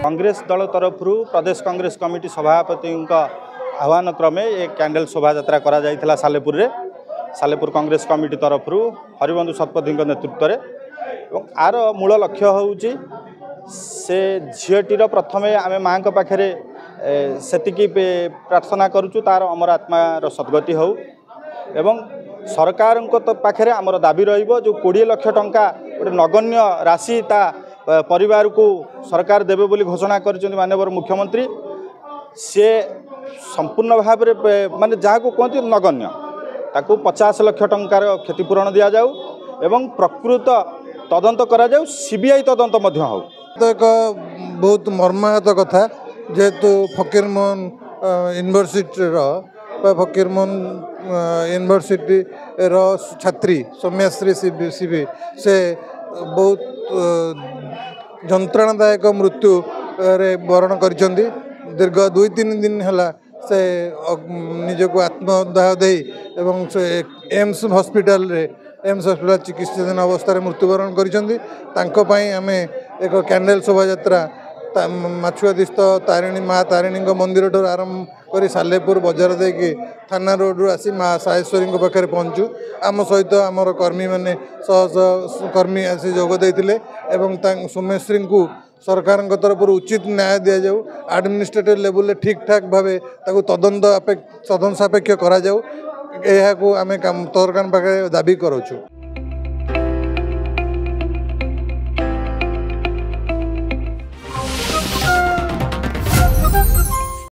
कांग्रेस दल तरफ प्रदेश कांग्रेस कमिटी सभापति आह्वान क्रमे ये कैंडल शोभा यात्रा करा जाइथिला सालेपुर कांग्रेस कमिटी तरफ हरिबंधु शतपथी नेतृत्व में आर मूल लक्ष्य हूँ से झीटीर प्रथमे आम माँ पाखे सेतिकी प्रार्थना करुचु तार अमर आत्मार सद्गति हो एवं सरकार पाखे आमर दाबी जो 20 लाख टंका गोटे नगण्य राशि ता परिवार को सरकार देवे बोली घोषणा कर माननीय मुख्यमंत्री सी संपूर्ण भाव में माने जहाँ को कहते नगण्य ताकू 50 लाख टंकार क्षतिपूरण दि जाऊ एवं प्रकृत तदंत करा जाऊ सीबीआई तदंत मध्य हो। तो एक बहुत मर्माहत कथा जेहेतु फकीरमोहन यूनिवर्सिटी फकीरमोहन यूनिवर्सिटी छात्री सौम्याश्री शिवी से बहुत जंत्रणादायक मृत्यु रे वरण कर दीर्घ 2-3 दिन है से निजक आत्मदाह दे एवं से एम्स हॉस्पिटल चिकित्साधीन अवस्था मृत्युवरण कर आम एक कैंडल शोभा यात्रा माछुआदिस्थ तारिणी माँ तारिणी मंदिर ठार आरंभ कर सालेपुर बजार देकी थाना रोड आसी माँ साहेश्वरी पाखे पहुँचु आम सहित आमर कर्मी मैंने शह कर्मी आसी जोगदे सोमेश्वरी को सरकार तरफ उचित न्याय दि जाऊ एडमिनिस्ट्रेटिव लेवल ठीक ठाक भाव तदंत सापेक्ष करा जाऊ यह आम सरकार पाखे दाबी करूँ।